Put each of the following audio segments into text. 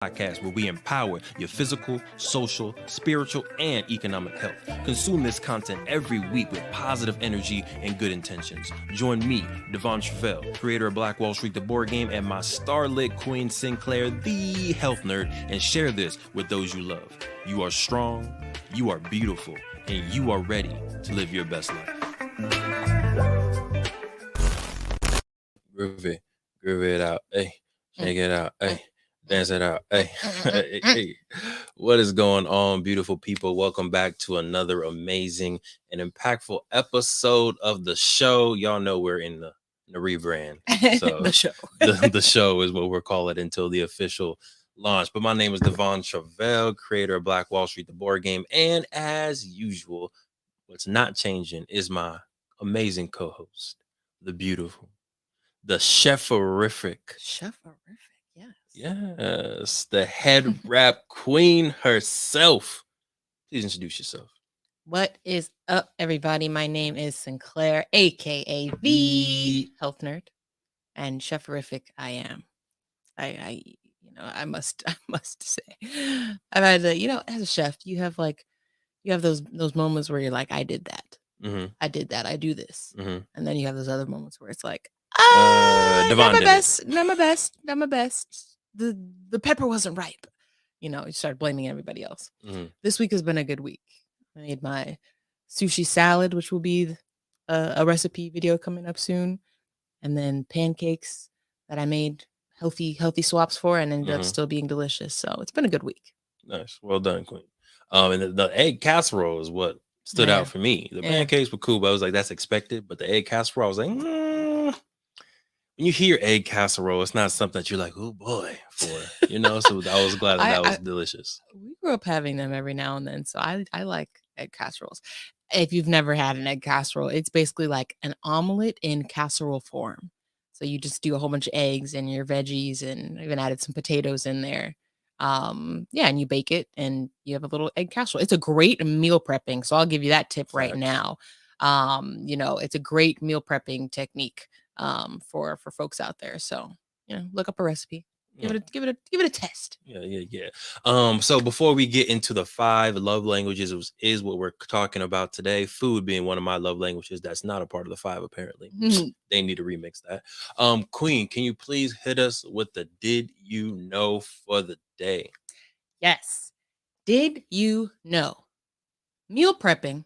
podcast where we empower your physical, social, spiritual, and economic health. Consume this content every week with positive energy and good intentions. Join me, Devon Truvel, creator of Black Wall Street, the board game, and my starlit queen, Sinclair, the health nerd, and share this with those you love. You are strong, you are beautiful, and you are ready to live your best life. Groove it out. Hey, shake it out. Hey. Dance it out. Hey, hey, what is going on, beautiful people? Welcome back to another amazing and impactful episode of the show. Y'all know we're in the rebrand. So the show. the show is what we're calling it until the official launch. But my name is Devon Truvel, creator of Black Wall Street, the board game. And as usual, what's not changing is my amazing co-host, the beautiful, the chef-orific. Chef-orific, yes. Yes, the head rap queen herself. Please introduce yourself. What is up, everybody? My name is Sinclair, aka the health nerd, and chef-orific I am. I must say, I've had as a chef, you have those moments where you're like, I did that, I did that, I do this, and then you have those other moments where it's like, not my best. The pepper wasn't ripe. You start blaming everybody else. This week has been a good week. I made my sushi salad, which will be a recipe video coming up soon, and then pancakes that I made healthy swaps for, and ended up still being delicious. So it's been a good week. Nice, well done, queen. And the egg casserole is what stood out for me. The pancakes were cool, but I was like, that's expected. But the egg casserole, I was like, when you hear egg casserole, it's not something that you're like, oh boy, for. So I was glad that was delicious. We grew up having them every now and then, so I like egg casseroles. If you've never had an egg casserole, it's basically like an omelet in casserole form. So you just do a whole bunch of eggs and your veggies, and even added some potatoes in there. And you bake it, and you have a little egg casserole. It's a great meal prepping. So I'll give you that tip right now. It's a great meal prepping technique for folks out there. So look up a recipe. Give it a test. Yeah. So before we get into the 5 love languages, is what we're talking about today. Food being one of my love languages. That's not a part of the 5, apparently. They need to remix that. Queen, can you please hit us with the did you know for the day? Yes. Did you know meal prepping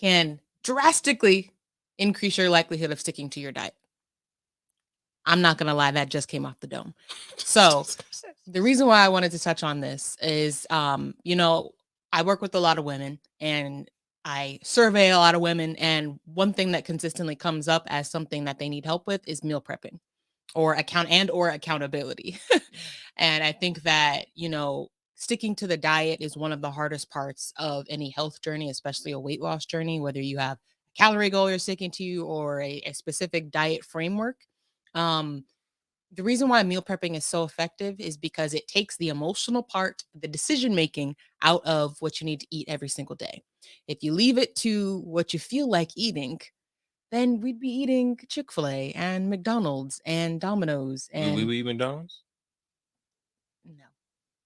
can drastically increase your likelihood of sticking to your diet? I'm not going to lie, that just came off the dome. So the reason why I wanted to touch on this is, I work with a lot of women, and I survey a lot of women. And one thing that consistently comes up as something that they need help with is meal prepping or accountability. And I think that, sticking to the diet is one of the hardest parts of any health journey, especially a weight loss journey, whether you have a calorie goal you're sticking to or a specific diet framework. The reason why meal prepping is so effective is because it takes the emotional part, the decision making, out of what you need to eat every single day. If you leave it to what you feel like eating, then we'd be eating Chick-fil-A and McDonald's and Domino's. And we eat McDonald's?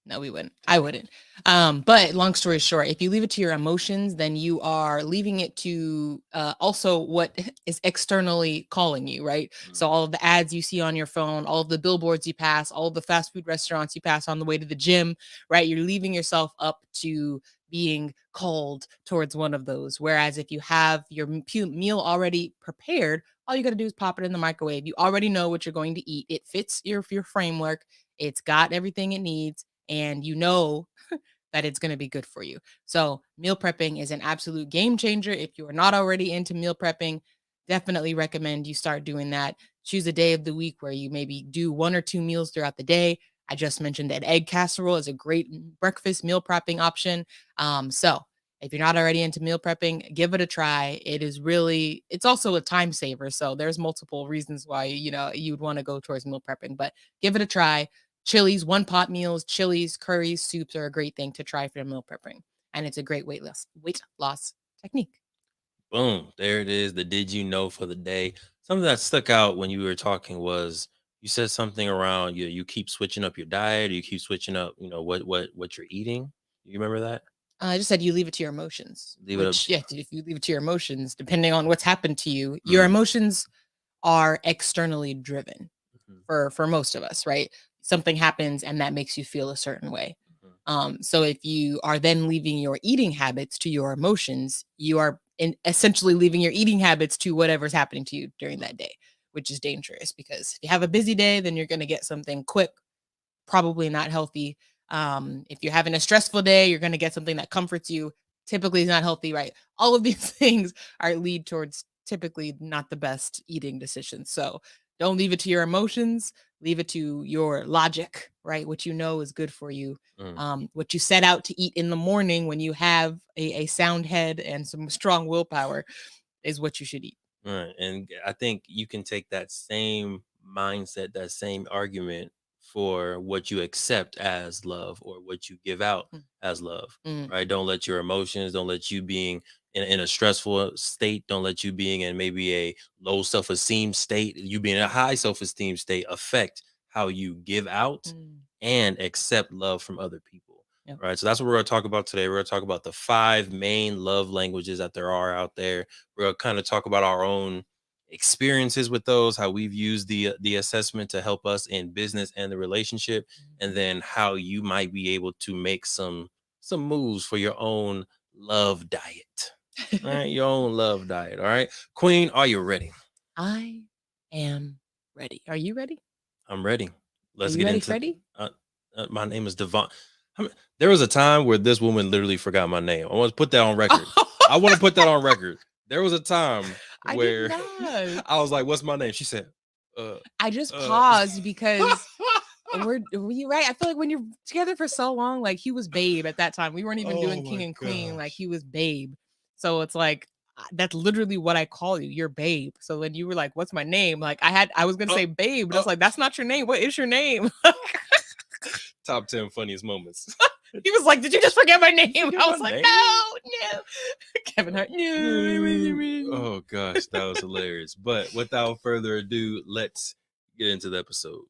No, we wouldn't. I wouldn't. But long story short, if you leave it to your emotions, then you are leaving it to also what is externally calling you, right? So all of the ads you see on your phone, all of the billboards you pass, all of the fast food restaurants you pass on the way to the gym, right? You're leaving yourself up to being called towards one of those. Whereas if you have your meal already prepared, all you got to do is pop it in the microwave. You already know what you're going to eat. It fits your framework. It's got everything it needs. And that it's going to be good for you. So meal prepping is an absolute game changer. If you are not already into meal prepping, definitely recommend you start doing that. Choose a day of the week where you maybe do 1 or 2 meals throughout the day. I just mentioned that egg casserole is a great breakfast meal prepping option. So if you're not already into meal prepping, give it a try. It's also a time saver. So there's multiple reasons why, you'd want to go towards meal prepping, but give it a try. Chilies, one-pot meals, chilies, curries, soups are a great thing to try for meal prepping. And it's a great weight loss technique. Boom. There it is. The did you know for the day. Something that stuck out when you were talking was You said something around you keep switching up your diet, or you keep switching up, what you're eating. You remember that? I just said you leave it to your emotions, Leave it up which, to yeah, if you leave it to your emotions, depending on what's happened to you, your mm, emotions are externally driven mhm, for most of us, right? Something happens and that makes you feel a certain way. mhm, So if you are then leaving your eating habits to your emotions, you are essentially leaving your eating habits to whatever's happening to you during that day, which is dangerous because if you have a busy day, then you're going to get something quick, probably not healthy. If you're having a stressful day, you're going to get something that comforts you. Typically, is not healthy, right? All of these things are lead towards typically not the best eating decisions. So don't leave it to your emotions. Leave it to your logic, right? What you know is good for you. mm. What you set out to eat in the morning when you have a sound head and some strong willpower is what you should eat. Right. And I think you can take that same mindset, that same argument for what you accept as love or what you give out Mm, as love, mm, right? Don't let your emotions, don't let you being in a stressful state, don't let you being in maybe a low self esteem state, you being in a high self esteem state affect how you give out mm. and accept love from other people. Yep. Right. So that's what we're going to talk about today. We're going to talk about the 5 main love languages that there are out there. We're gonna kind of talk about our own experiences with those, how we've used the assessment to help us in business and the relationship, and Mhm. then how you might be able to make some moves for your own love diet. All right, your own love diet. All right, Queen, are you ready? I am ready. Are you ready? I'm ready. Are Let's you get ready, into. Freddie? Uh, my name is Devon. There was a time where this woman literally forgot my name. I want to put that on record. I want to put that on record. There was a time I did where not. I was like, "What's my name?" She said, "Uh, I just uh." paused because were you right? I feel like when you're together for so long, like he was Babe at that time. We weren't even doing Oh King my and Queen, like gosh. he was Babe. So it's like that's literally what I call you. You're Babe. So when you were like, "What's my name?" Like I was gonna Uh, say Babe, but I uh, was like, "That's not your name. What is your name?" top 10 funniest moments. He was like, "Did you just forget my name?" You forget I my was like, name? "No, no." Kevin Hart, no, it wasn't No. me. Oh gosh, that was hilarious. But without further ado, let's get into the episode.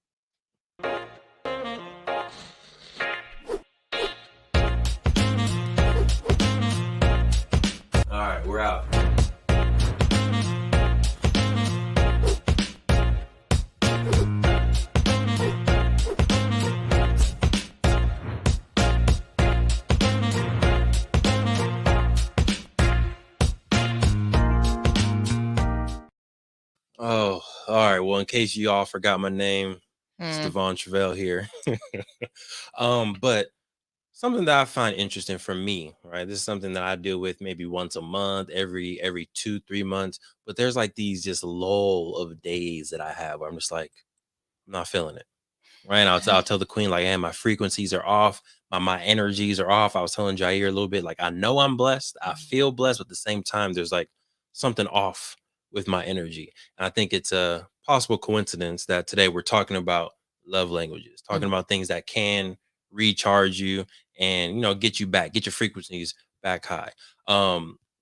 All right, we're out. Oh, all right. Well, in case you all forgot my name, it's Mm, Devon Truvel here. But something that I find interesting for me, right? This is something that I deal with maybe once a month, every 2, 3 months. But there's like these just lull of days that I have where I'm just like, I'm not feeling it. Right. And I'll tell the queen, like, hey, my frequencies are off, my energies are off. I was telling Jair a little bit, like, I know I'm blessed, I mm, feel blessed, but at the same time, there's like something off with my energy. And I think it's a possible coincidence that today we're talking about love languages, talking mm. about things that can recharge you and get you back, get your frequencies back high.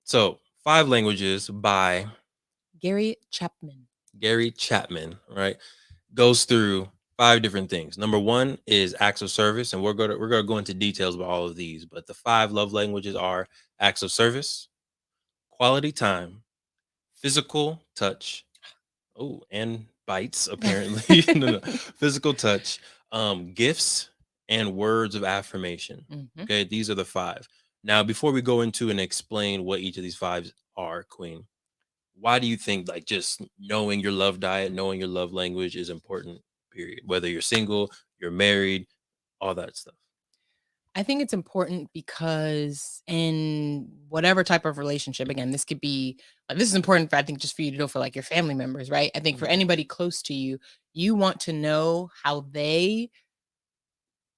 So 5 languages by Gary Chapman. Gary Chapman, right? Goes through 5 different things. Number one is acts of service, and we're gonna go into details about all of these. But the 5 love languages are acts of service, quality time, physical touch. Oh, and bites apparently. No, no, physical touch, gifts, and words of affirmation. Mhm. Okay, these are the 5. Now, before we go into and explain what each of these 5 are, Queen, why do you think like just knowing your love diet, knowing your love language is important, period, whether you're single, you're married, all that stuff? I think it's important because in whatever type of relationship, again, this could be this is important for I think just for you to know for like your family members, right? I think for Mhm, anybody close to you, you want to know how they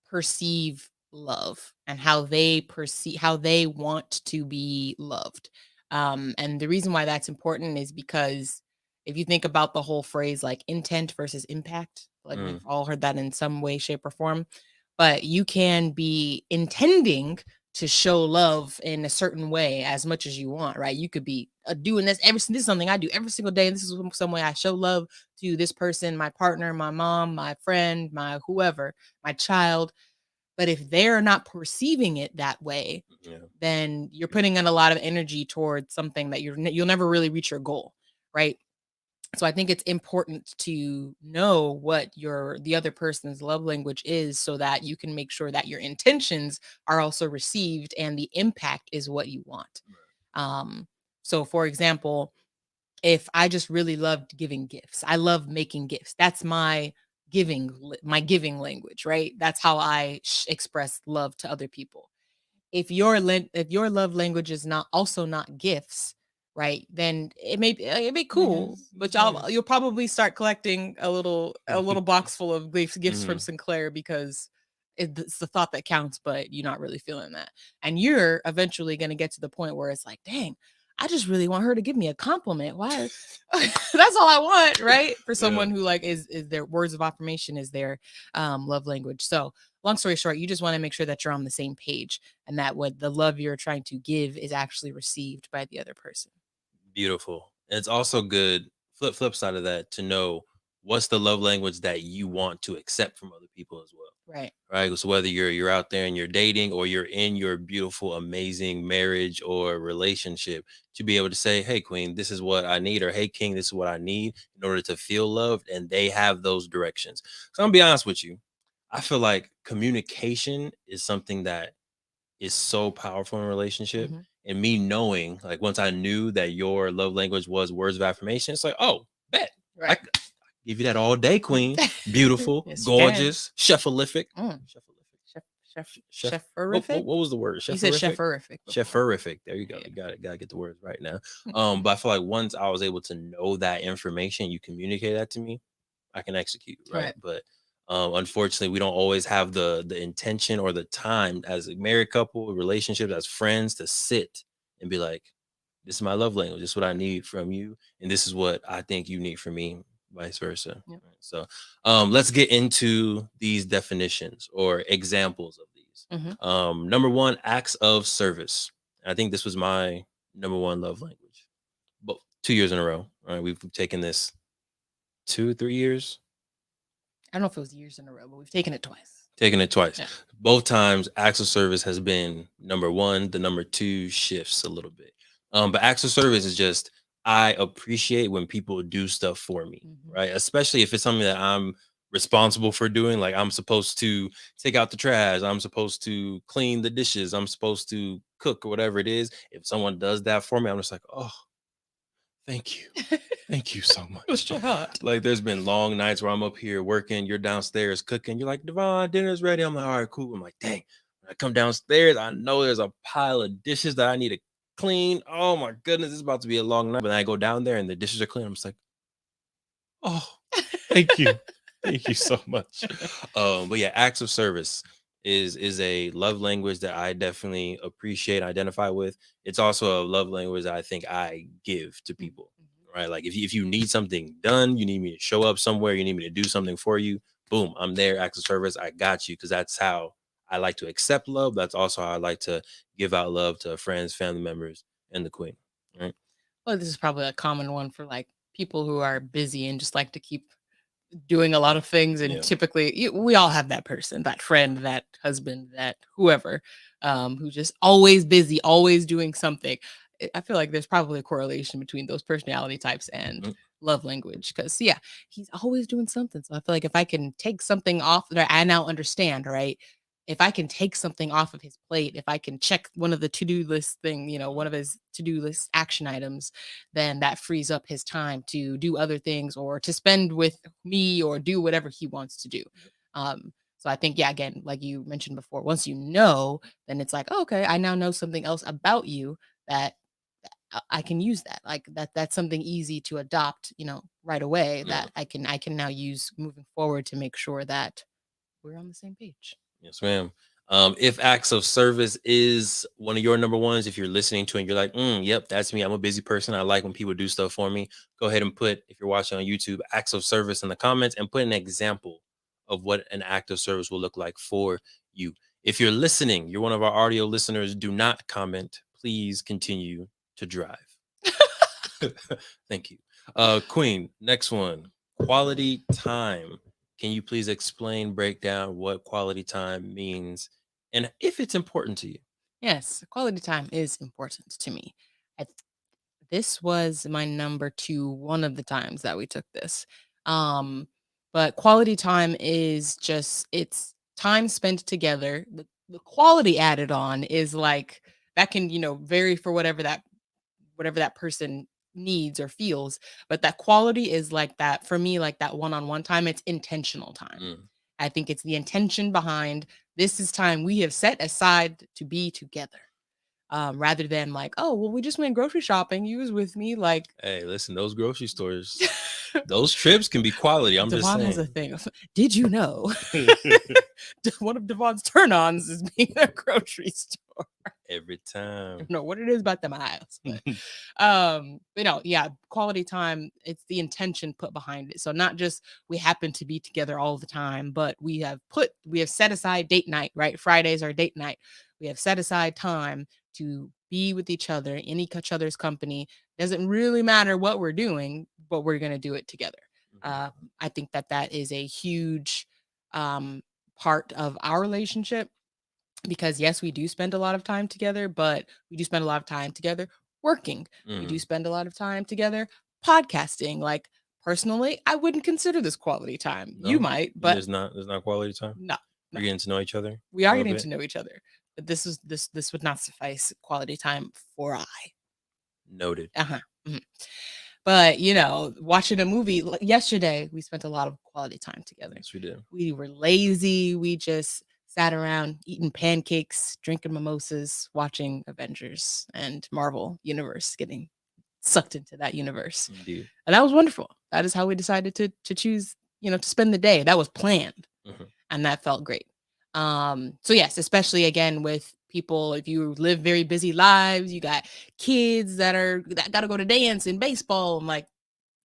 perceive love and how they want to be loved. And the reason why that's important is because if you think about the whole phrase like intent versus impact, like mm, we've all heard that in some way, shape, or form, but you can be intending to show love in a certain way as much as you want, right? You could be doing this is something I do every single day, and this is some way I show love to this person, my partner, my mom, my friend, my whoever, my child. But if they're not perceiving it that way, then you're putting in a lot of energy towards something that you'll never really reach your goal, right? So I think it's important to know what the other person's love language is, so that you can make sure that your intentions are also received and the impact is what you want. So for example, if I just really loved giving gifts, I love making gifts. That's my giving language, right? That's how I express love to other people. If your love language is not gifts, right, then it may be cool, but you'll probably start collecting a little box full of gifts from Sinclair, because it's the thought that counts, but you're not really feeling that. And you're eventually going to get to the point where it's like, dang, I just really want her to give me a compliment. Why? That's all I want, right? For someone who like is their words of affirmation is their love language. So long story short, you just want to make sure that you're on the same page, and that what the love you're trying to give is actually received by the other person. Beautiful. And it's also good, flip side of that, to know what's the love language that you want to accept from other people as well. Right. Right. So whether you're out there and you're dating, or you're in your beautiful, amazing marriage or relationship, to be able to say, hey, queen, this is what I need, or hey, king, this is what I need in order to feel loved. And they have those directions. So I'm gonna be honest with you. I feel like communication is something that is so powerful in a relationship. And me knowing, like, once I knew that your love language was words of affirmation, it's like, oh, bet. I Right. could give you that all day, queen. Beautiful, Yes, you can. gorgeous, chefalific. Cheferific? What was the word? You said cheferific. Cheferific. There you go. You gotta get the words right now. But I feel like once I was able to know that information, you communicate that to me, I can execute, right? But unfortunately, we don't always have the intention or the time as a married couple, relationships, as friends, to sit and be like, this is my love language. This is what I need from you, and this is what I think you need from me, vice versa. Yep. Right? So let's get into these definitions or examples of these. Number one, acts of service. I think this was my number one love language, but 2 years in a row. Right, we've taken this 2-3 years. I don't know if it was years in a row, but we've taken it twice. Yeah. Both times, acts of service has been number one. The number two shifts a little bit. But acts of service is just, I appreciate when people do stuff for me, right? Especially if it's something that I'm responsible for doing. Like, I'm supposed to take out the trash, I'm supposed to clean the dishes, I'm supposed to cook, or whatever it is. If someone does that for me, I'm just like, oh, thank you. Thank you so much. Like, there's been long nights where I'm up here working, you're downstairs cooking. You're like, Devon, dinner's ready. I'm like, all right, cool. I'm like, dang. When I come downstairs, I know there's a pile of dishes that I need to clean. Oh my goodness, it's about to be a long night. But then I go down there and the dishes are clean. I'm just like, oh, thank you. Thank you so much. But yeah, acts of service is a love language that I definitely appreciate, identify with. It's also a love language that I think I give to people. Right? Like, if you need something done, you need me to show up somewhere, you need me to do something for you, boom, I'm there, acts of service, I got you, because that's how I like to accept love. That's also how I like to give out love to friends, family members, and the queen. Right? Well, this is probably a common one for like people who are busy and just like to keep doing a lot of things. And typically we all have that person, that friend, that husband, that whoever, who just always busy, always doing something. I feel like there's probably a correlation between those personality types and love language, because he's always doing something. So I feel like if I can take something off that I now understand, right? If I can take something off of his plate, if I can check one of the to-do list thing, one of his to-do list action items, then that frees up his time to do other things, or to spend with me, or do whatever he wants to do. So I think, again, like you mentioned before, once you know, then it's like, oh, okay, I now know something else about you that I can use that. Like that's something easy to adopt, right away, that I can now use moving forward to make sure that we're on the same page. Yes, ma'am. If acts of service is one of your number ones, if you're listening to it and you're like, yep, that's me. I'm a busy person. I like when people do stuff for me. Go ahead and put, if you're watching on YouTube, acts of service in the comments, and put an example of what an act of service will look like for you. If you're listening, you're one of our audio listeners, do not comment. Please continue to drive. Thank you. Queen, next one. Quality time. Can you please explain, break down what quality time means and if it's important to you? Yes, quality time is important to me. I This was my number 2 one of the times that we took this. Um, but quality time is just it's time spent together. The quality added on is like that can, vary for whatever that person needs or feels, but that quality is like that for me, like that one-on-one time, it's intentional time. Mm. I think it's the intention behind this is time we have set aside to be together, rather than like, oh, well, we just went grocery shopping. You was with me, like. Hey, listen, those grocery stores, those trips can be quality. I'm just Devon has a saying. thing. Did you know one of Devon's turn-ons is being a grocery store? Every I time. don't know what it is about them aisles, yeah, quality time, it's the intention put behind it. So not just we happen to be together all the time, but we have set aside date night, right? Fridays are date night. We have set aside time to be with each other in each other's company. Doesn't really matter what we're doing, but we're going to do it together. uh, I think that is a huge um, part of our relationship, because yes, we do spend a lot of time together, but we do spend a lot of time together working. We do Mm. spend a lot of time together podcasting. Like, personally, I wouldn't consider this quality time. You No, might, but there's not quality time. no, no. We're getting to know each other We a are little getting to bit. know each other, but this would not suffice quality time for I. Noted. Uh-huh. Mhm. But, watching a movie yesterday, we spent a lot of quality time together. Yes, we do. We were lazy. We just sat around eating pancakes, drinking mimosas, watching Avengers and Marvel Universe, getting sucked into that universe. Indeed. And that was wonderful. That is how we decided to choose, to spend the day. That was planned, Mhm. and that felt great. So yes, especially again with people, if you live very busy lives, you got kids that got to go to dance and baseball, and like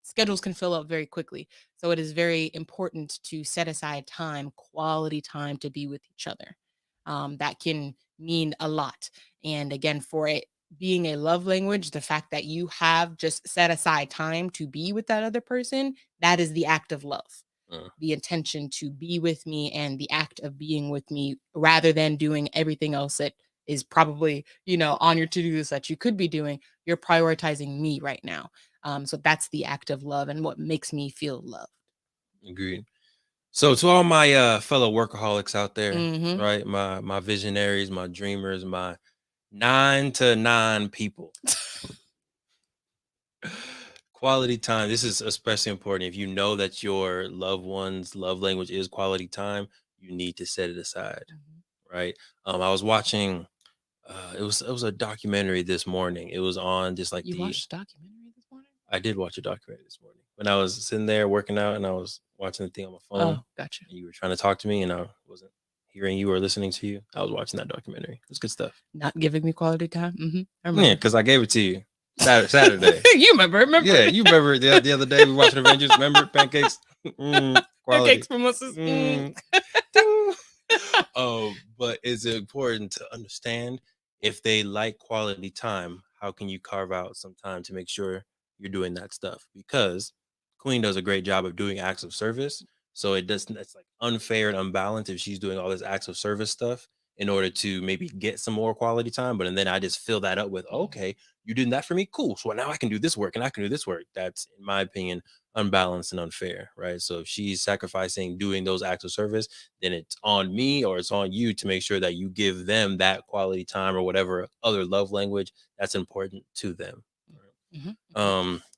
schedules can fill up very quickly. So it is very important to set aside time, quality time, to be with each other. That can mean a lot. And again, for it being a love language, the fact that you have just set aside time to be with that other person, that is the act of love. Uh, The intention to be with me and the act of being with me, rather than doing everything else that is probably, on your to-do list that you could be doing. You're prioritizing me right now. So that's the act of love and what makes me feel loved. Agreed. So to all my fellow workaholics out there, Hmm. right? My visionaries, my dreamers, my 9 to 9 people. Quality time. This is especially important. If you know that your loved one's love language is quality time, you need to set it aside, right? I was watching it was a documentary this morning. It was on just like You the watched a documentary this morning? I did watch a documentary this morning when I was sitting there working out and I was watching the thing on my phone Oh, gotcha. and you were trying to talk to me and I wasn't hearing you or listening to you. I was watching that documentary. It was good stuff. Not giving me quality time. I Yeah, remember. because I gave it to you Saturday. You remember? Yeah, you remember the other day we were watching Avengers. Remember pancakes? Pancakes, Quality. mimosas. Ding. But it's important to understand if they like quality time, how can you carve out some time to make sure you're doing that stuff? Because Queen does a great job of doing acts of service. So it doesn't, it's like unfair and unbalanced if she's doing all this acts of service stuff in order to maybe get some more quality time. But and then I just fill that up with, okay, you did that for me. Cool. So now I can do this work and I can do this work. That's, in my opinion, unbalanced and unfair, right? So if she's sacrificing doing those acts of service, then it's on me or it's on you to make sure that you give them that quality time or whatever other love language that's important to them.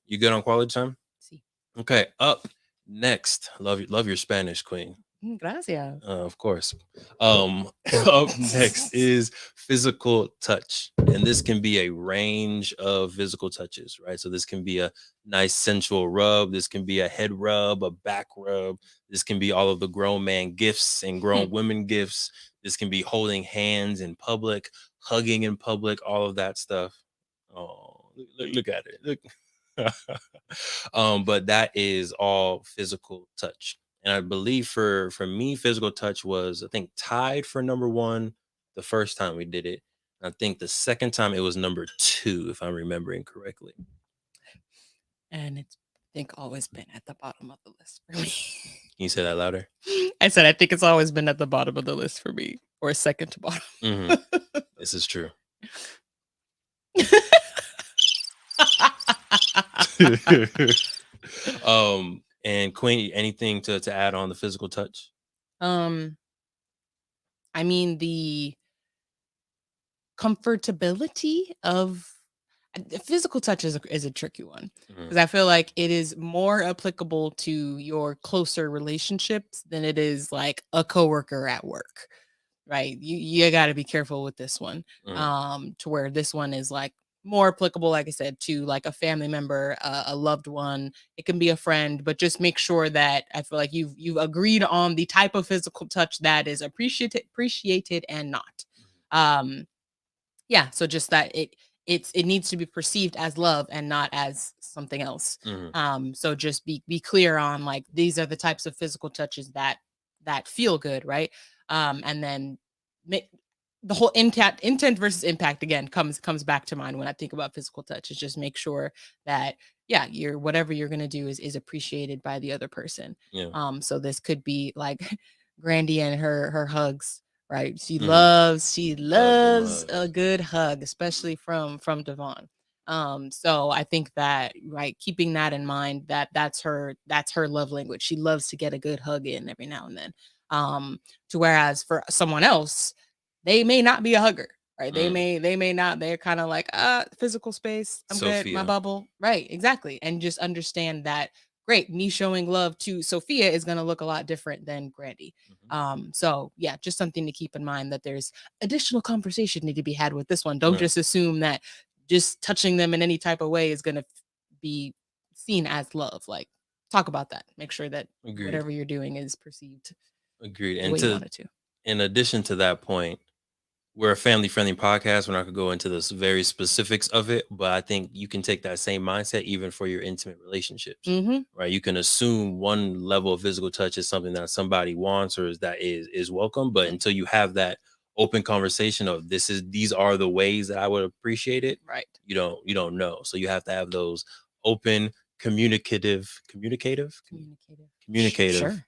You good on quality time? Sí. Okay, up next. Love your Spanish, Queen. Gracias. Of course. Up next is physical touch. And this can be a range of physical touches, right? So this can be a nice sensual rub. This can be a head rub, a back rub. This can be all of the grown man gifts and grown women gifts. This can be holding hands in public, hugging in public, all of that stuff. Oh, look at it. Look. But that is all physical touch. And I believe for me, physical touch was, I think, tied for number one the first time we did it. I think the second time it was number two, if I'm remembering correctly. And it's, I think, always been at the bottom of the list for me. Can you say that louder? I said I think it's always been at the bottom of the list for me, or second to bottom. This is true. And Queen, anything to add on the physical touch? I mean, the comfortability of physical touch is a tricky one, because I feel like it is more applicable to your closer relationships than it is like a coworker at work, right? You got to be careful with this one, to where this one is like more applicable, like I said, to like a family member, a loved one. It can be a friend, but just make sure that I feel like you've agreed on the type of physical touch that is appreciated and not. Yeah, so just that it needs to be perceived as love and not as something else. So just be clear on like, these are the types of physical touches that feel good, right? And then the whole intent versus impact again comes back to mind when I think about physical touch. Is just make sure that, yeah, whatever you're gonna do is appreciated by the other person. Yeah. So this could be like Grandy and her hugs, right? She loves a good hug, especially from Devon. So I think that, right, keeping that in mind, that's her love language. She loves to get a good hug in every now and then. To whereas for someone else, they may not be a hugger, right? They may not. They're kind of like, physical space, I'm good, my bubble, right? Exactly. And just understand that, great, me showing love to Sophia is going to look a lot different than Grandy. So yeah, just something to keep in mind, that there's additional conversation need to be had with this one. Don't just assume that just touching them in any type of way is going to be seen as love. Like, talk about that. Make sure that whatever you're doing is perceived. Agreed. The And way you want it to. in addition to that point, we're a family-friendly podcast. We're not gonna go into the very specifics of it, but I think you can take that same mindset even for your intimate relationships, right? You can assume one level of physical touch is something that somebody wants or is welcome, but until you have that open conversation of these are the ways that I would appreciate it, right? You don't know. So you have to have those open, communicative. Sure.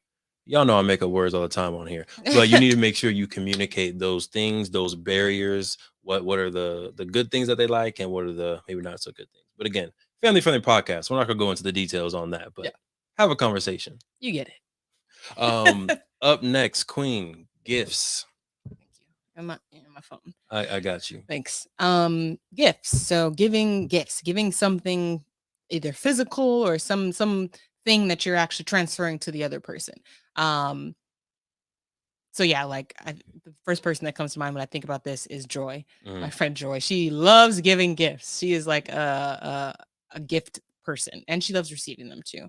Y'all know I make up words all the time on here, but you need to make sure you communicate those things, those barriers. What are the good things that they like, and what are the maybe not so good things? But again, family friendly podcast. We're not gonna go into the details on that, but have a conversation. You get it. Up next, Queen, gifts. Thank you. And my phone. I got you. Thanks. Gifts. So giving gifts, giving something either physical or something that you're actually transferring to the other person. So yeah, like the first person that comes to mind when I think about this is Joy, my friend Joy. She loves giving gifts. She is like a gift person, and she loves receiving them too.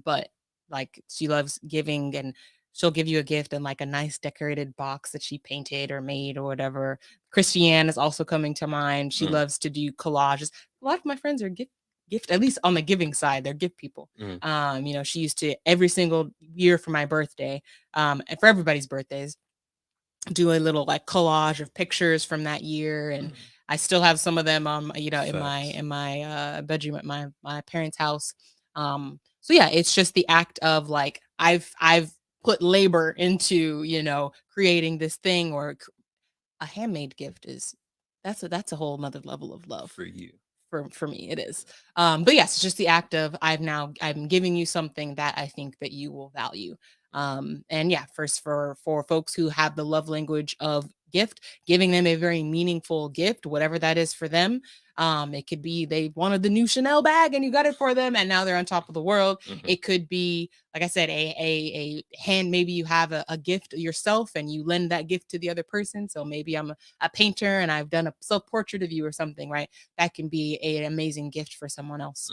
But like, she loves giving, and she'll give you a gift in like a nice decorated box that she painted or made or whatever. Christiane is also coming to mind. She loves to do collages. A lot of my friends are gift, at least on the giving side, they're gift people. She used to, every single year for my birthday, and for everybody's birthdays, do a little like collage of pictures from that year. And I still have some of them in my bedroom at my parents' house. So yeah, it's just the act of like, I've put labor into creating this thing. Or a handmade gift is, that's a whole nother level of love for you. For me, it is. But yes, it's just the act of, I'm giving you something that I think that you will value. And yeah, first, for folks who have the love language of gift, giving them a very meaningful gift, whatever that is for them. It could be they wanted the new Chanel bag and you got it for them, and now they're on top of the world. It could be, like I said, a hand. Maybe you have a gift yourself and you lend that gift to the other person. So maybe I'm a painter and I've done a self-portrait of you or something, right? That can be an amazing gift for someone else.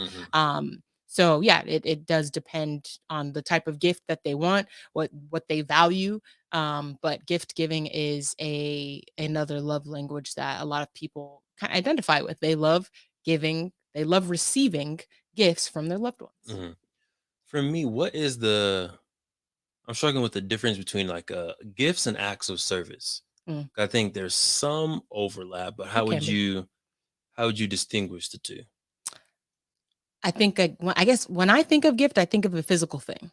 So yeah, it does depend on the type of gift that they want, what they value. But gift giving is another love language that a lot of people kind of identify with. They love giving, they love receiving gifts from their loved ones. For me, what is the I'm struggling with the difference between like gifts and acts of service. Mm, I think there's some overlap, but it can be. how would you distinguish the two? I think I guess when I think of gift, I think of a physical thing.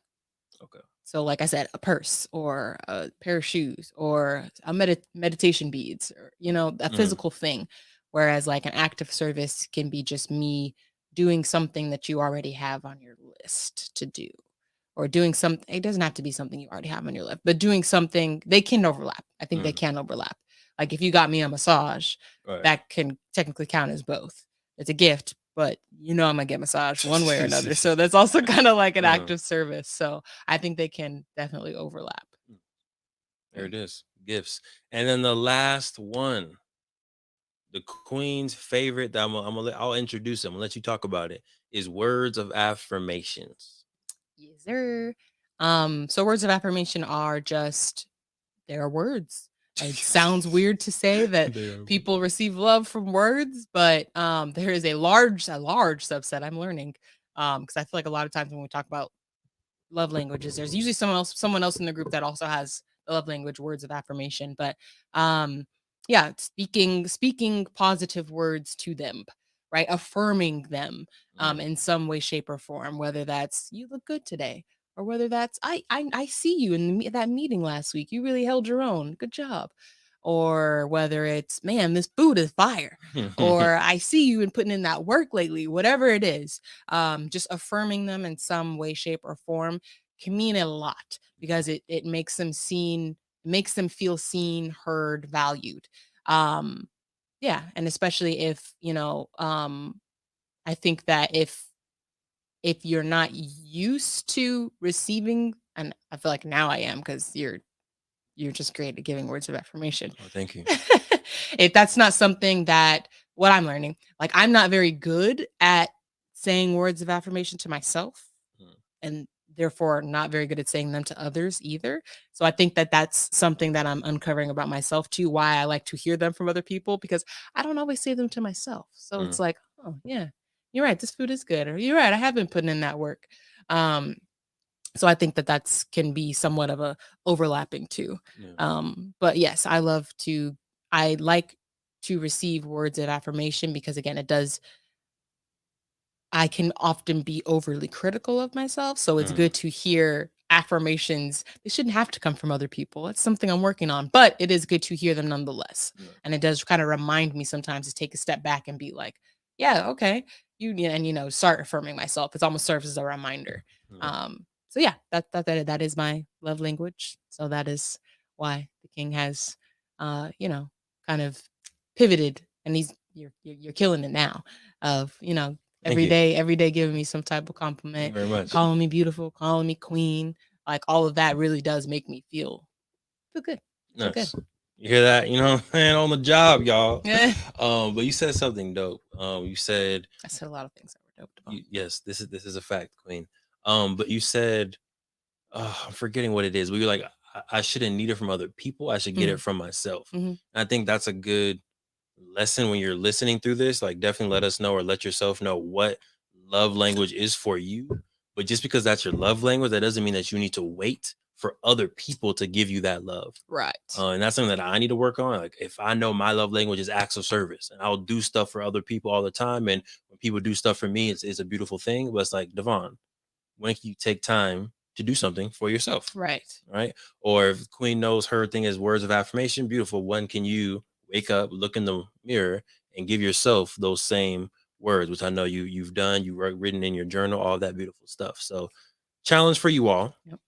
Okay. So, like I said, a purse or a pair of shoes or a meditation beads or, a Mm, physical thing. Whereas, like, an act of service can be just me doing something that you already have on your list to do or doing something. It doesn't have to be something you already have on your list, but doing something, they can overlap. I think they mm, can overlap. Like, if you got me a massage, right. that can technically count as both. It's a gift, but I'm gonna get massage one way or another. So that's also kind of like an act uh, of service. So I think they can definitely overlap. there Yeah. it is. Gifts. And then the last one, the queen's favorite that I'll introduce him. I'll let you talk about it. Is words of affirmations. Yes, sir. So words of affirmation are just they are words. It sounds weird to say that They are. people receive love from words, but there is a large subset I'm learning. Because I feel like a lot of times when we talk about love languages, there's usually someone else in the group that also has the love language words of affirmation. But yeah, speaking positive words to them, right? Affirming them Mm, in some way, shape, or form, whether that's you look good today, or whether that's I see you in that meeting last week. You really held your own. Good job. Or whether it's, man, this food is fire. Or I see you and putting in that work lately, whatever it is, just affirming them in some way, shape, or form can mean a lot because it makes them feel seen, heard, valued. Um, yeah, and especially if I think that if you're not used to receiving, and I feel like now I am because you're just great at giving words of affirmation. oh, thank you. If that's not something that what I'm learning, like I'm not very good at saying words of affirmation to myself Mm, and therefore not very good at saying them to others either. So I think that that's something that I'm uncovering about myself too, why I like to hear them from other people because I don't always say them to myself. So it's mm, like, oh yeah, you're right, this food is good, or you're right, I have been putting in that work. Um, so I think that that's can be somewhat of a overlapping too. yeah. But yes, I like to receive words of affirmation because again, I can often be overly critical of myself. So it's Mm, good to hear affirmations. They shouldn't have to come from other people. It's something I'm working on, but it is good to hear them nonetheless. yeah. And it does kind of remind me sometimes to take a step back and be like, yeah, okay. And start affirming myself. It almost serves as a reminder. Yeah. So yeah, that is my love language. So that is why the king has kind of pivoted and you're killing it now of, Thank you. every day giving me some type of Thank you compliment, very much. calling me beautiful, calling me queen, like all of that really does make me feel good. Feel good. Nice. You hear that? You know what I'm saying? On the job, y'all. Yeah. But you said something dope. You said I said a lot of things that were dope, Devon. yes, this is a fact, Queen. But you said I'm forgetting what it is. We were like, I shouldn't need it from other people. I should get it Mhm, from myself. mhm. And I think that's a good lesson when you're listening through this. Like, definitely let us know or let yourself know what love language is for you. But just because that's your love language, that doesn't mean that you need to wait for other people to give you that love. Right. And that's something that I need to work on. Like, if I know my love language is acts of service, and I'll do stuff for other people all the time, and when people do stuff for me, it's a beautiful thing. But it's like, Devon, when can you take time to do something for yourself? Right. Right. Or if Queen knows her thing is words of affirmation, beautiful. When can you wake up, look in the mirror, and give yourself those same words, which I know you've done, written in your journal, all that beautiful stuff. So, challenge for you all Yep.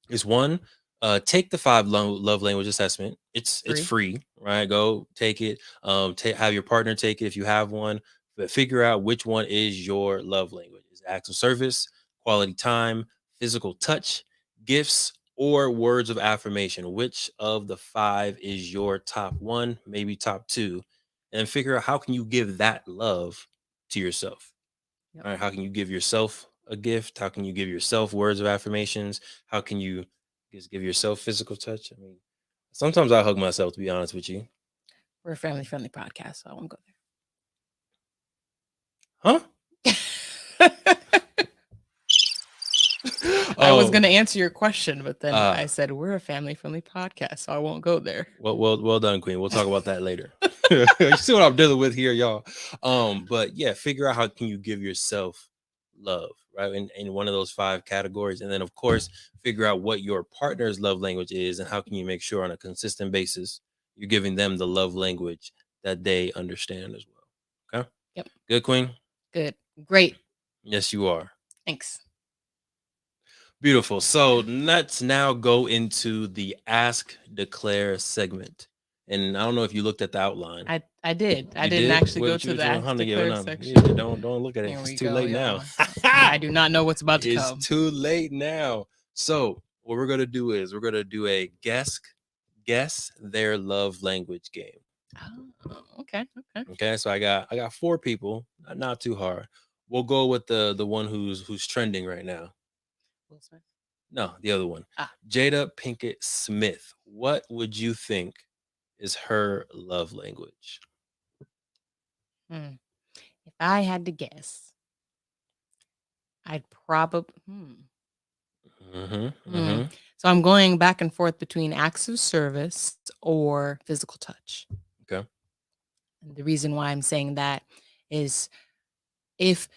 is one, take the five love language assessment. It's Free. free, right? Go take it. Have your partner take it if you have one, but figure out which one is your love language. Is it acts of service, quality time, physical touch, gifts, or words of affirmation? Which of the five is your top one, maybe top two, and figure out how can you give that love to yourself. Yep. All right, how can you give yourself a gift? How can you give yourself words of affirmations? How can you just give yourself physical touch? I mean, sometimes I hug myself, to be honest with you. We're a family friendly podcast, so I won't go Huh? there. I was Oh, gonna answer your question, but then I said we're a family-friendly podcast, so I won't go there. well done, Queen. We'll talk about that later. You see what I'm dealing with here, y'all. But yeah, figure out how can you give yourself love, right? In one of those 5 categories. And then of course, figure out what your partner's love language is and how can you make sure on a consistent basis you're giving them the love language that they understand as well. Okay. Yep. Good, Queen. Good. Great. Yes, you are. Thanks. Beautiful. So let's now go into the Ask Declare segment. And I don't know if you looked at the outline. I did. I You didn't did? actually go What to you the doing, Ask honey? Yeah, Declare no, section. yeah, don't look at it. Here It's we too go, late now. y'all. I do not know what's about to It's come. too late now. So what we're gonna do is we're gonna do a guess their love language game. Oh, okay. Okay. Okay, so I got 4 people, not too hard. We'll go with the one who's trending right now. Will Smith. No, the other one. Ah. Jada Pinkett Smith. What would you think is her love language? If I had to guess, I'd probably. So I'm going back and forth between acts of service or physical touch. Okay. And the reason why I'm saying that is if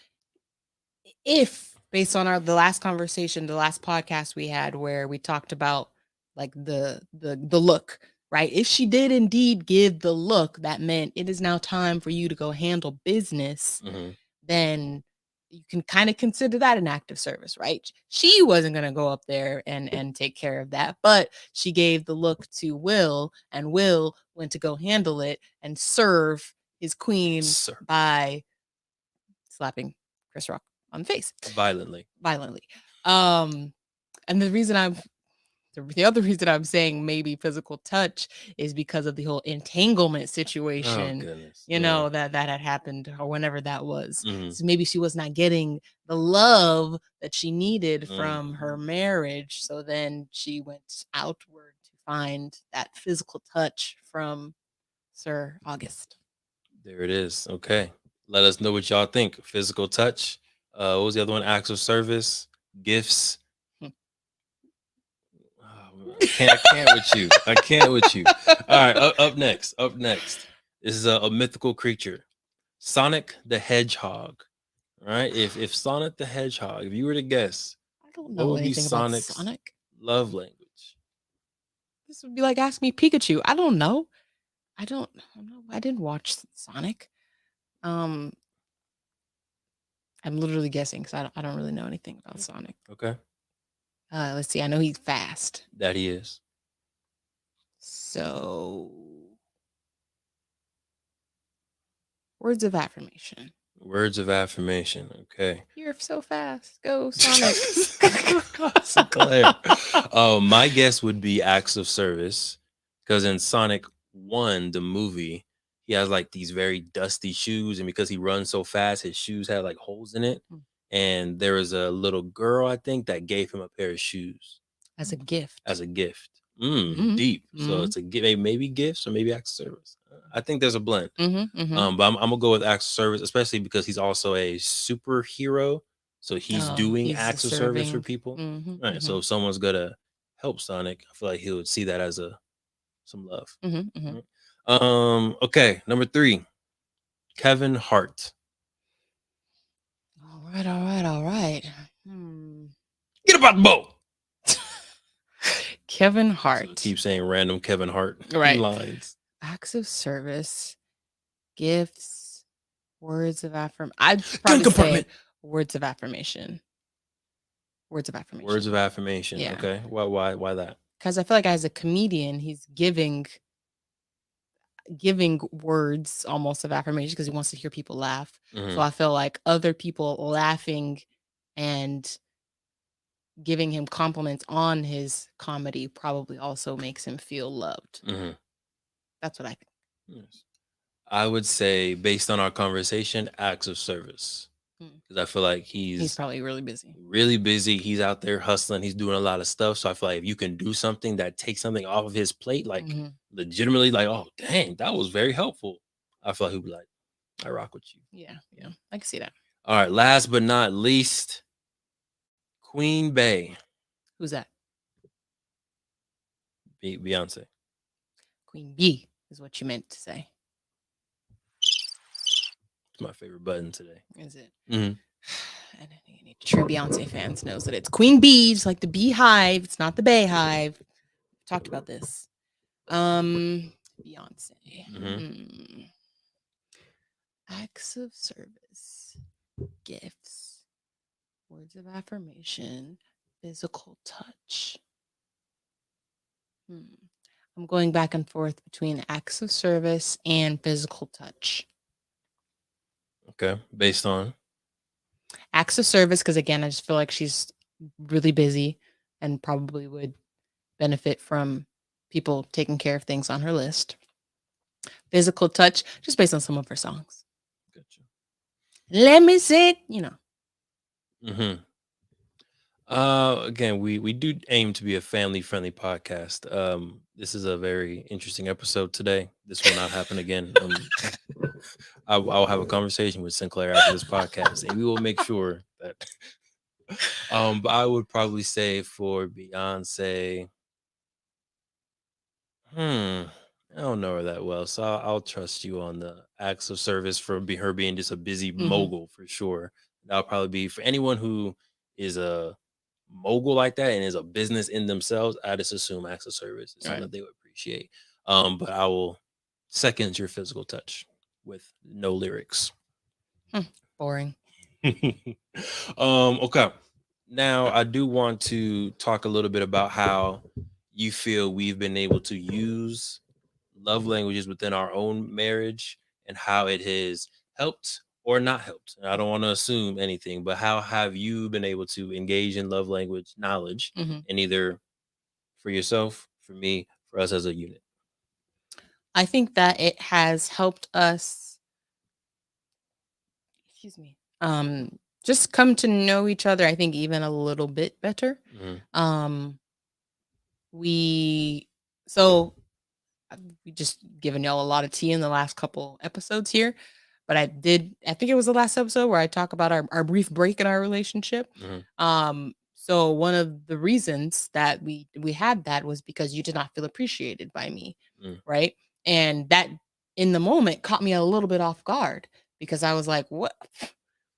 based on the last conversation, the last podcast we had where we talked about like the look, right? If she did indeed give the look, that meant it is now time for you to go handle business, then you can kind of consider that an act of service, right? She wasn't going to go up there and take care of that, but she gave the look to Will, and Will went to go handle it and serve his queen by slapping Chris Rock on the face violently. And the other reason I'm saying maybe physical touch is because of the whole entanglement situation, that had happened or whenever that was. So maybe she was not getting the love that she needed from her marriage. So then she went outward to find that physical touch from Sir August. There it is. Okay. Let us know what y'all think. Physical touch. What was the other one? Acts of service, gifts. I can't with you. I can't with you. All right. Up next. This is a mythical creature, Sonic the Hedgehog. All right. If Sonic the Hedgehog, if you were to guess, I don't know anything about Sonic love language. This would be like ask me Pikachu. I don't know. I don't know. I didn't watch Sonic. I'm literally guessing because I don't really know anything about Sonic. Okay. Let's see. I know he's fast. That he is. So, words of affirmation. Words of affirmation. Okay. You're so fast. Go, Sonic. Sinclair. My guess would be acts of service, because in Sonic 1, the movie, he has like these very dusty shoes, and because he runs so fast, his shoes have like holes in it. And there was a little girl, I think, that gave him a pair of shoes as a gift. Deep. So it's a maybe gifts or maybe acts of service. I think there's a blend. But I'm gonna go with acts of service, especially because he's also a superhero. So he's doing acts of service for people. Right. So if someone's gonna help Sonic, I feel like he would see that as some love. Right? Okay, number 3, Kevin Hart. All right. Get about the boat. Kevin Hart. So keep saying random Kevin Hart lines. Acts of service, gifts, words of affirmation. I'd probably say words of affirmation. Words of affirmation. Yeah. Okay. Why that? Because I feel like as a comedian, he's giving words almost of affirmation because he wants to hear people laugh. So I feel like other people laughing and giving him compliments on his comedy probably also makes him feel loved. That's what I think. Yes. I would say, based on our conversation, acts of service. Because I feel like he's probably really busy. He's out there hustling. He's doing a lot of stuff. So I feel like if you can do something that takes something off of his plate, like legitimately, like, oh, dang, that was very helpful, I feel like he'd be like, I rock with you. Yeah. I can see that. All right. Last but not least, Queen Bey. Who's that? Beyonce. Queen B is what you meant to say. It's my favorite button today. Is it? Mm-hmm. And any true Beyonce fans knows that it's Queen Bee, just like the beehive. It's not the Bayhive. We've talked about this. Beyonce. Mm-hmm. Acts of service, gifts, words of affirmation, physical touch. I'm going back and forth between acts of service and physical touch. Okay, based on Acts of service, because again, I just feel like she's really busy and probably would benefit from people taking care of things on her list. Physical touch, just based on some of her songs. Gotcha. Let me sit, Mm-hmm. Again, we do aim to be a family friendly podcast. This is a very interesting episode today. This will not happen again. I'll have a conversation with Sinclair after this podcast, and we will make sure that. But I would probably say for Beyonce, I don't know her that well, so I'll trust you on the acts of service for her being just a busy mogul for sure. That'll probably be for anyone who is a mogul like that and is a business in themselves. I just assume acts of service is something that they would appreciate. But I will second your physical touch with no lyrics. Boring. Okay. Now I do want to talk a little bit about how you feel we've been able to use love languages within our own marriage and how it has helped or not helped. And I don't want to assume anything, but how have you been able to engage in love language knowledge and either for yourself, for me, for us as a unit? I think that it has helped us, just come to know each other, I think even a little bit better. We just given y'all a lot of tea in the last couple episodes here, but I think it was the last episode where I talk about our brief break in our relationship. So one of the reasons that we had that was because you did not feel appreciated by me, right? And that in the moment caught me a little bit off guard because I was like, what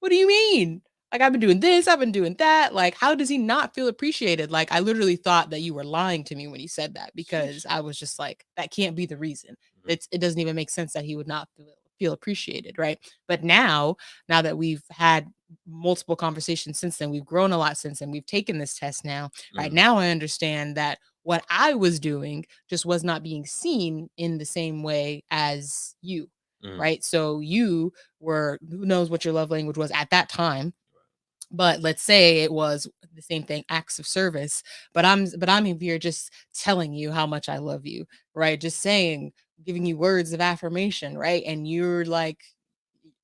do you mean? Like, I've been doing this, I've been doing that. Like, how does he not feel appreciated? Like, I literally thought that you were lying to me when you said that because I was just like, that can't be the reason. It doesn't even make sense that he would not feel appreciated, right? But now that we've had multiple conversations since then, we've grown a lot since then, we've taken this test now, right? Now I understand that what I was doing just was not being seen in the same way as you, right? So you were, who knows what your love language was at that time, but let's say it was the same thing, acts of service, but I'm here just telling you how much I love you, right? Just saying, giving you words of affirmation, right? And you're like,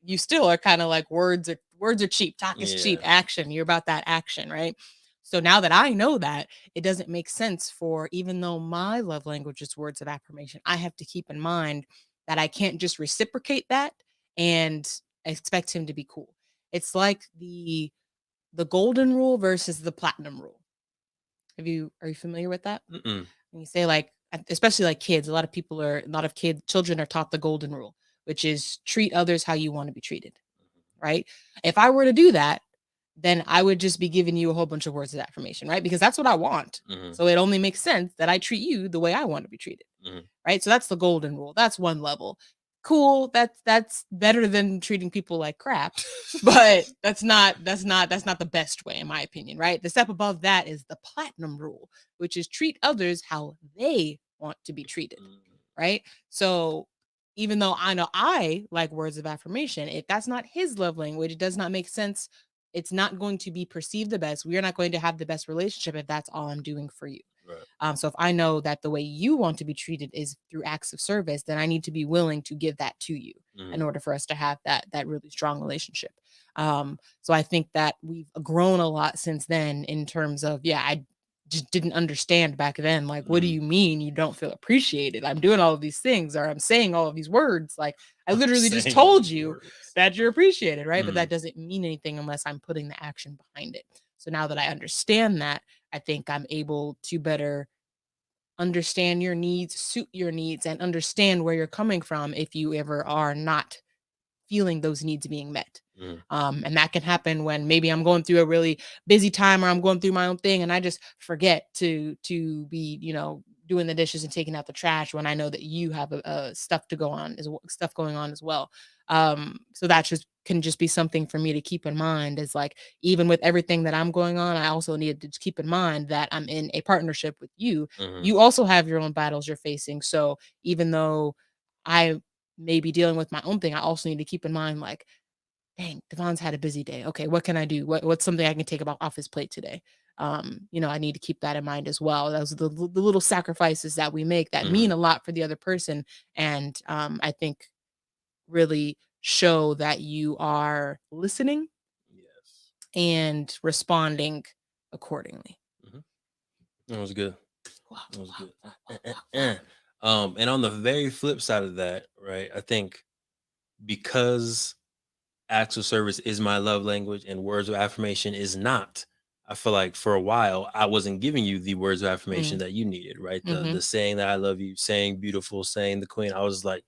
you still are kind of like, words are cheap, talk is cheap, action, you're about that action, right? So now that I know that, it doesn't make sense for, even though my love language is words of affirmation, I have to keep in mind that I can't just reciprocate that and expect him to be cool. It's like the golden rule versus the platinum rule. Are you familiar with that? When you say, like, especially like kids, a lot of children are taught the golden rule, which is treat others how you want to be treated, right? If I were to do that, then I would just be giving you a whole bunch of words of affirmation, right? Because that's what I want. So it only makes sense that I treat you the way I want to be treated, right? So that's the golden rule. That's one level. Cool. That's better than treating people like crap, but that's not the best way, in my opinion, right? The step above that is the platinum rule, which is treat others how they want to be treated, right? So even though I know I like words of affirmation, if that's not his love language, it does not make sense. It's not going to be perceived the best. We are not going to have the best relationship if that's all I'm doing for you. So if I know that the way you want to be treated is through acts of service, then I need to be willing to give that to you in order for us to have that really strong relationship. So I think that we've grown a lot since then in terms of, I just didn't understand back then. Like, what do you mean you don't feel appreciated? I'm doing all of these things, or I'm saying all of these words. Like, I literally just told you that you're appreciated, right? But that doesn't mean anything unless I'm putting the action behind it. So now that I understand that, I think I'm able to better understand your needs, suit your needs, and understand where you're coming from if you ever are not feeling those needs being met. Mm, And that can happen when maybe I'm going through a really busy time or I'm going through my own thing and I just forget to be, doing the dishes and taking out the trash when I know that you have stuff to go on stuff going on as well. So that just can just be something for me to keep in mind is like even with everything that I'm going on, I also need to keep in mind that I'm in a partnership with you. mm-hmm, You also have your own battles you're facing. So even though I may be dealing with my own thing, I also need to keep in mind like, dang, Devon's had a busy day. Okay, what can I do? What's something I can take about off his plate today? I need to keep that in mind as well. Those are the little sacrifices that we make that mm-hmm. mean a lot for the other person, and I think really show that you are listening Yes. and responding accordingly. Hmm. That was good. Wow, That was wow, good. wow, wow, wow, wow. And on the very flip side of that, right? I think because acts of service is my love language and words of affirmation is not. I feel like for a while I wasn't giving you the words of affirmation Mm, that you needed, right? The mm-hmm. saying that I love you, saying beautiful, saying the queen. I was like,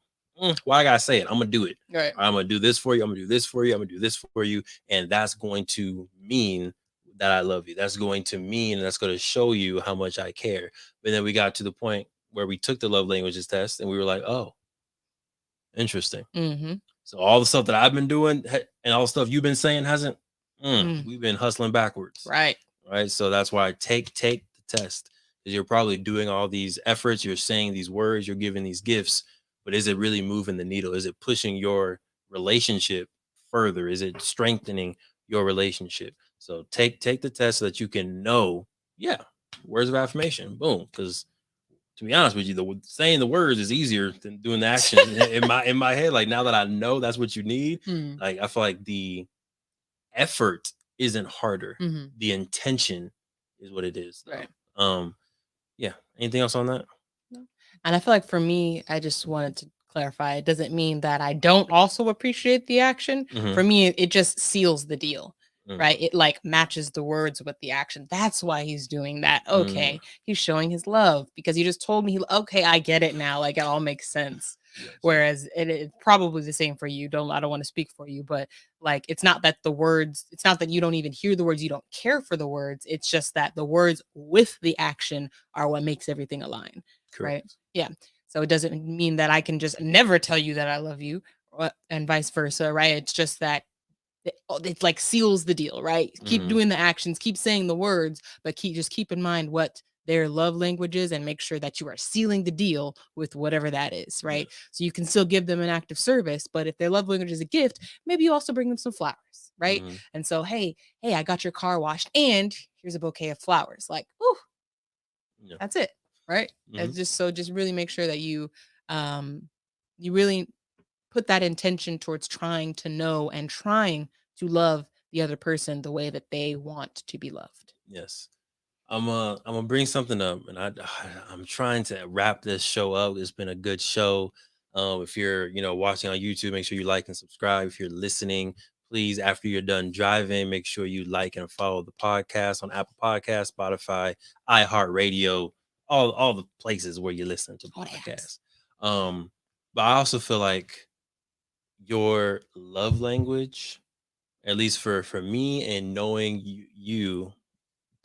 why I gotta say it? I'm gonna do it. Right. I'm gonna do this for you. I'm gonna do this for you. I'm gonna do this for you, and that's going to mean that I love you. That's going to mean that's going to show you how much I care. But then we got to the point where we took the love languages test, and we were like, oh, interesting. Mm-hmm. So all the stuff that I've been doing and all the stuff you've been saying hasn't. Mm, We've been hustling backwards, right. right? So that's why I take the test because you're probably doing all these efforts. You're saying these words. You're giving these gifts, but is it really moving the needle? Is it pushing your relationship further? Is it strengthening your relationship? So take the test so that you can know. Yeah, words of affirmation. Boom, because to be honest with you, saying the words is easier than doing the actions in my head. Like now that I know that's what you need, Mm, like I feel like the effort isn't harder. mm-hmm. The intention is what it is, though. Right. Yeah. Anything else on that? No. And I feel like for me, I just wanted to clarify, it doesn't mean that I don't also appreciate the action. Mm-hmm. For me, it just seals the deal, Mm, right? It like matches the words with the action. That's why he's doing that. mm, Okay. He's showing his love because you just told me, okay, I get it now. Like it all makes sense. yes. Whereas it's probably the same for you. I don't want to speak for you, but like it's not that the words, it's not that you don't even hear the words, you don't care for the words. It's just that the words with the action are what makes everything align. Right. Correct. Yeah. So it doesn't mean that I can just never tell you that I love you and vice versa. Right. It's just that it like seals the deal. Right. Keep Mm-hmm. doing the actions, keep saying the words, but keep in mind what their love languages and make sure that you are sealing the deal with whatever that is. Right. Yes. So you can still give them an act of service, but if their love language is a gift, maybe you also bring them some flowers. Right. Mm-hmm. And so, hey, I got your car washed and here's a bouquet of flowers. Like, oh, Yeah. that's it, right? Mm-hmm. It's just really make sure that um you really put that intention towards trying to know and trying to love the other person the way that they want to be loved. Yes. I'm gonna bring something up, and I'm trying to wrap this show up. It's been a good show. If you're watching on YouTube, make sure you like and subscribe. If you're listening, please after you're done driving, make sure you like and follow the podcast on Apple Podcasts, Spotify, iHeartRadio, all the places where you listen to All the apps. podcasts. But I also feel like your love language, at least for me, and knowing you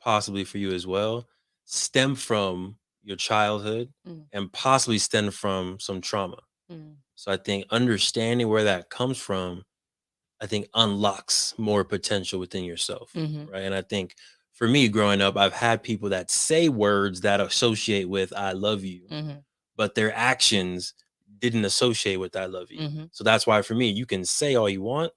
possibly for you as well, stem from your childhood Mm, and possibly stem from some trauma. mm, So I think understanding where that comes from, I think unlocks more potential within yourself. mhm, Right. And I think for me growing up, I've had people that say words that associate with I love you, mhm, but their actions didn't associate with I love you. mhm, So that's why for me, you can say all you want.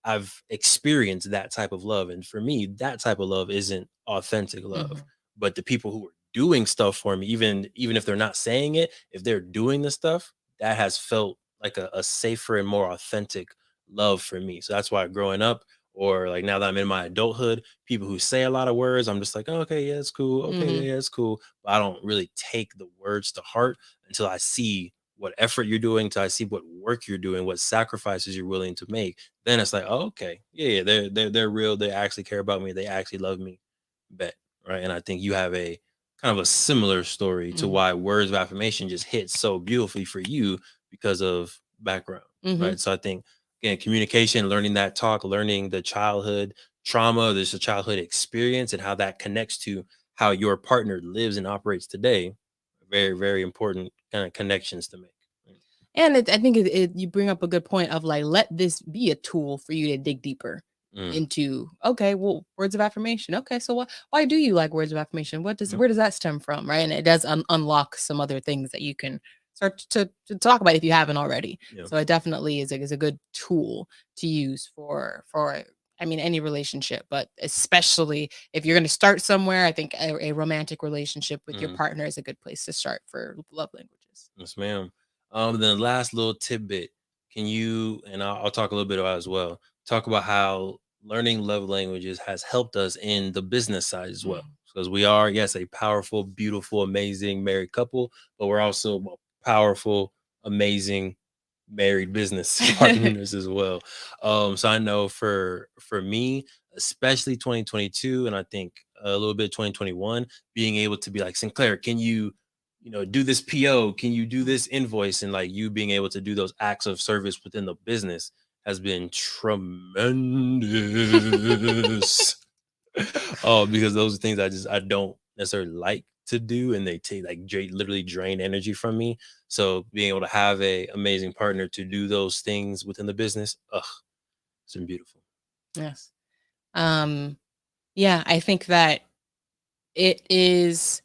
I've experienced that type of love. And for me, that type of love isn't authentic love. mhm, But the people who are doing stuff for me, even if they're not saying it, if they're doing the stuff, that has felt like a safer and more authentic love for me. So that's why growing up, or like now that I'm in my adulthood, people who say a lot of words, I'm just like, oh, okay, yeah, it's cool. Okay, mhm, yeah, it's cool. But I don't really take the words to heart until I see what effort you're doing, until I see what work you're doing, what sacrifices you're willing to make. Then it's like, oh, okay, yeah, they're real. They actually care about me. They actually love me. Bet. right? And I think you have a kind of a similar story to Mm. why words of affirmation just hit so beautifully for you because of background, Mm-hmm. right? So I think again, communication, learning that talk, learning the childhood trauma, there's a childhood experience and how that connects to how your partner lives and operates today. Very, very important kind of connections to make. And I think you bring up a good point of like, let this be a tool for you to dig deeper Mm, into. Okay, well, words of affirmation. Okay, so why do you like words of affirmation? yep, Where does that stem from, right? And it does unlock some other things that you can start to talk about if you haven't already. yeah. So it definitely is a good tool to use for. I mean, any relationship, but especially if you're going to start somewhere, I think a romantic relationship with your Mhm. partner is a good place to start for love languages. Yes, ma'am. Then the last little tidbit, can you, and I'll talk a little bit about it as well, talk about how learning love languages has helped us in the business side as well. Because we are, yes, a powerful, beautiful, amazing married couple, but we're also powerful, amazing married business partners as well. So I know for me, especially 2022, and I think a little bit 2021, being able to be like, Sinclair, can you do this PO? Can you do this invoice? And like you being able to do those acts of service within the business has been tremendous. Oh, because those are things I don't necessarily like to do, and they take like literally drain energy from me. So being able to have a amazing partner to do those things within the business, it's been beautiful. Yes. Um, yeah, I think that it is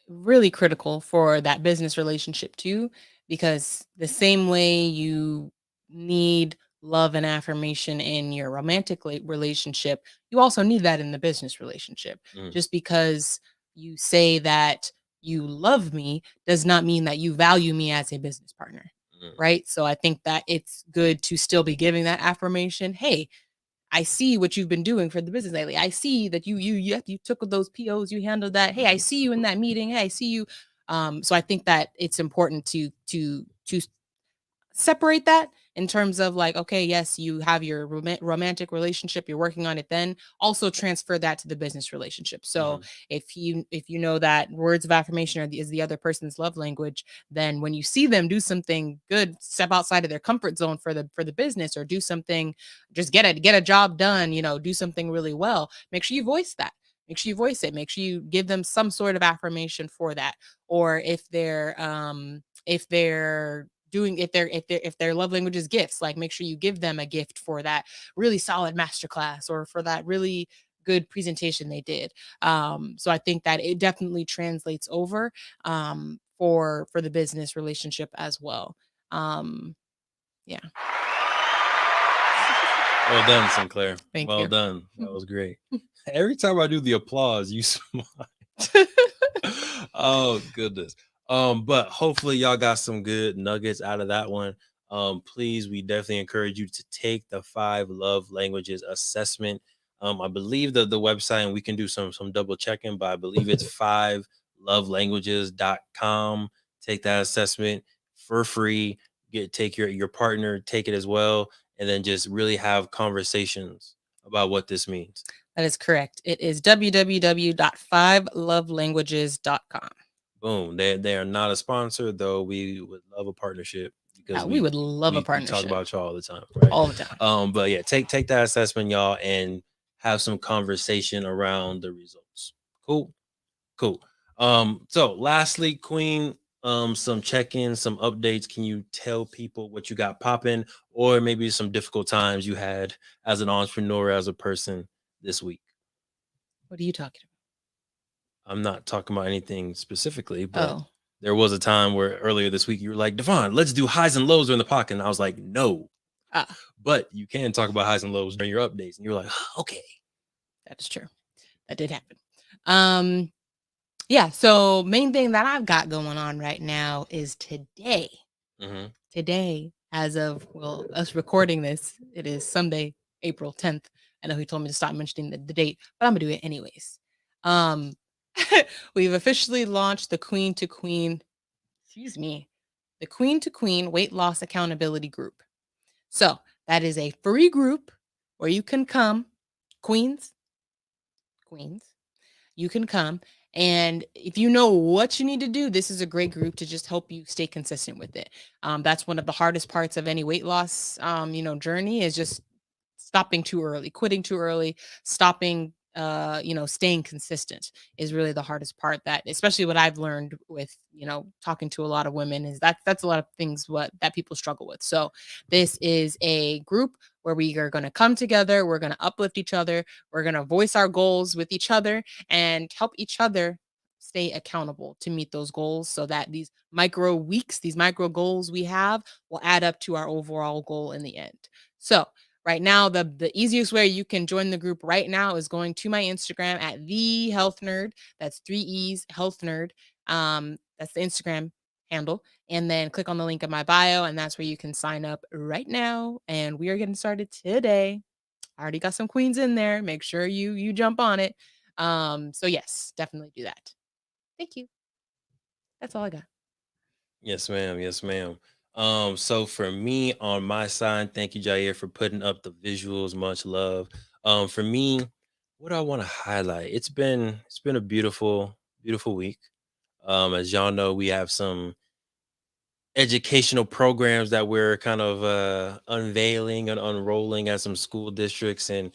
really critical for that business relationship too, because the same way you need love and affirmation in your romantic relationship, you also need that in the business relationship. Mm, Just because you say that you love me does not mean that you value me as a business partner. mm, Right. So I think that it's good to still be giving that affirmation. Hey, I see what you've been doing for the business lately. I see that you took those POs, you handled that. Hey, I mhm, see you in that meeting. Hey, I see you. So I think that it's important to separate that in terms of like, okay, yes, you have your romantic relationship, you're working on it, then also transfer that to the business relationship. So mhm, if you know that words of affirmation is the other person's love language, then when you see them do something good, step outside of their comfort zone for the business, or do something, just get a job done, do something really well, make sure you voice that. Make sure you voice it. Make sure you give them some sort of affirmation for that. Or if they're doing if their love language is gifts, like make sure you give them a gift for that really solid masterclass or for that really good presentation they did. So I think that it definitely translates over for the business relationship as well. um yeah. Well done, Sinclair. Thank Well you. done. That was great. Every time I do the applause, you smile. Oh goodness. But hopefully y'all got some good nuggets out of that one. Please, we definitely encourage you to take the 5 love languages assessment. I believe that the website, and we can do some double checking, but I believe it's 5lovelanguages.com. Take that assessment for free. Take your partner, take it as well, and then just really have conversations about what this means. That is correct. It is www.5lovelanguages.com. Boom. They are not a sponsor, though we would love a partnership because We we would love a we talk partnership about y'all all the time, right? all the time. But yeah, take that assessment, y'all, and have some conversation around the results. Cool, cool. So lastly, Queen, some check-ins, some updates. Can you tell people what you got popping, or maybe some difficult times you had as an entrepreneur, as a person this week? What are you talking I'm not talking about anything specifically, but about? Oh. there was a time where earlier this week you were like, Devon, let's do highs and lows during the pocket. And I was like, no, Ah, but you can talk about highs and lows during your updates. And you're like, okay. that is true. That did happen. Um, yeah, so main thing that I've got going on right now is today. Mm-hmm. Today, as of us recording this, it is Sunday, April 10th. I know he told me to stop mentioning the date, but I'm gonna do it anyways. Um, we've officially launched the Queen to Queen, excuse me, the Queen to Queen Weight Loss Accountability Group. So that is a free group where you can come, queens, queens. you can come. And if you know what you need to do, this is a great group to just help you stay consistent with it. That's one of the hardest parts of any weight loss, journey, is just stopping too early, quitting too early, stopping, staying consistent is really the hardest part. That, especially what I've learned with, talking to a lot of women, is that's a lot of things that people struggle with. So this is a group where we are going to come together. We're going to uplift each other. We're going to voice our goals with each other and help each other stay accountable to meet those goals, so that these micro weeks, these micro goals we have, will add up to our overall goal in the end. So right now, the easiest way you can join the group right now is going to my Instagram at the Health Nerd. That's 3 E's Health Nerd. That's the Instagram handle. And then click on the link in my bio, and that's where you can sign up right now. And we are getting started today. I already got some queens in there. Make sure you jump on it. So yes, definitely do that. Thank you. That's all I got. Yes, ma'am. Yes, ma'am. So for me on my side, thank you, Jair, for putting up the visuals. Much love. For me, what do I want to highlight? It's been a beautiful, beautiful week. As y'all know, we have some educational programs that we're kind of unveiling and unrolling at some school districts, and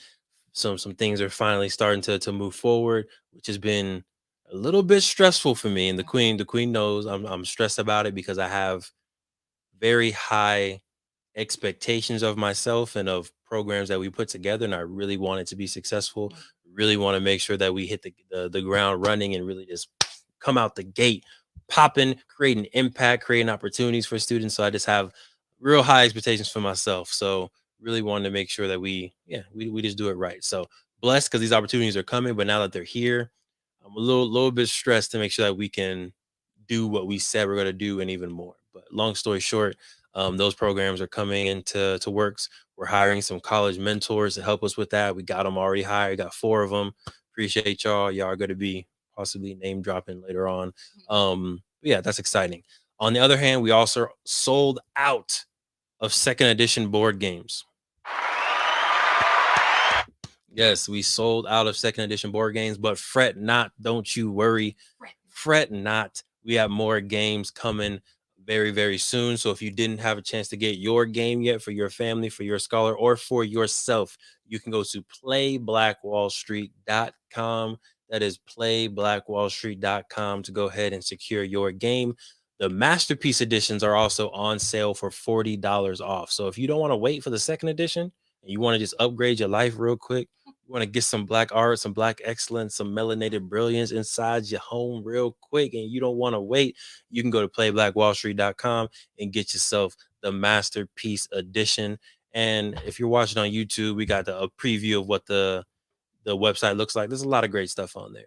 some things are finally starting to move forward, which has been a little bit stressful for me. And the queen knows I'm stressed about it, because I have very high expectations of myself and of programs that we put together, and I really want it to be successful. Really want to make sure that we hit the ground running and really just come out the gate popping, creating impact, creating opportunities for students. So I just have real high expectations for myself. So really wanted to make sure that we just do it right. So blessed because these opportunities are coming, but now that they're here, I'm a little bit stressed to make sure that we can do what we said we're going to do and even more. But long story short, those programs are coming into works. We're hiring some college mentors to help us with that. We got them already hired, got 4 of them. Appreciate y'all. Y'all are going to be possibly name dropping later on. But yeah, that's exciting. On the other hand, we also sold out of second edition board games. Yes, we sold out of second edition board games, but fret not, don't you worry. Fret not. We have more games coming very, very soon. So if you didn't have a chance to get your game yet for your family, for your scholar, or for yourself, you can go to playblackwallstreet.com. That is playblackwallstreet.com to go ahead and secure your game. The masterpiece editions are also on sale for $40 off. So if you don't want to wait for the second edition and you want to just upgrade your life real quick, you want to get some black art, some black excellence, some melanated brilliance inside your home real quick, and you don't want to wait, you can go to playblackwallstreet.com and get yourself the masterpiece edition. And if you're watching on YouTube, we got a preview of what the website looks like. There's a lot of great stuff on there.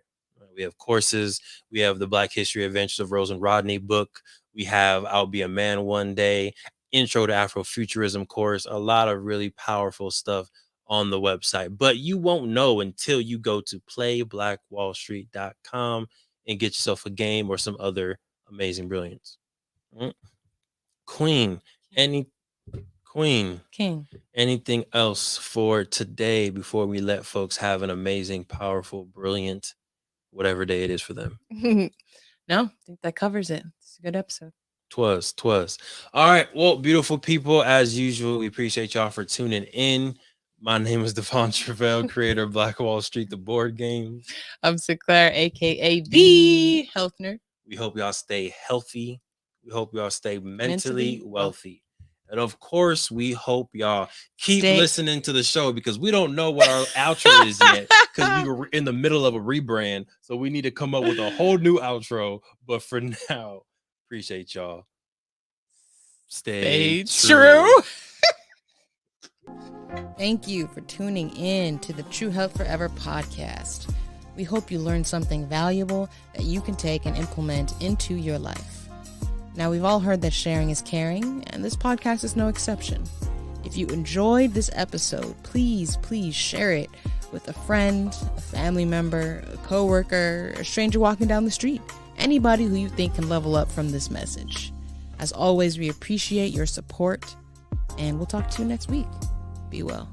We have courses. We have the Black History Adventures of Rose and Rodney book. We have I'll Be a Man One Day, Intro to Afrofuturism course. A lot of really powerful stuff on the website, but you won't know until you go to playblackwallstreet.com and get yourself a game or some other amazing brilliance. Queen, King. Anything else for today before we let folks have an amazing, powerful, brilliant, whatever day it is for them? No, I think that covers it. It's a good episode. Twas. All right. Well, beautiful people, as usual, we appreciate y'all for tuning in. My name is Devon Truvel, creator of Black Wall Street, the board games. I'm Sinclair, aka the Health Nerd. We hope y'all stay healthy. We hope y'all stay mentally wealthy. And of course, we hope y'all keep listening to the show, because we don't know what our outro is yet, because we were in the middle of a rebrand. So we need to come up with a whole new outro. But for now, appreciate y'all. Stay true. Thank you for tuning in to the True Health Forever podcast. We hope you learned something valuable that you can take and implement into your life. Now, we've all heard that sharing is caring, and this podcast is no exception. If you enjoyed this episode, please share it with a friend, a family member, a coworker, a stranger walking down the street, anybody who you think can level up from this message. As always, we appreciate your support, and we'll talk to you next week. Be well.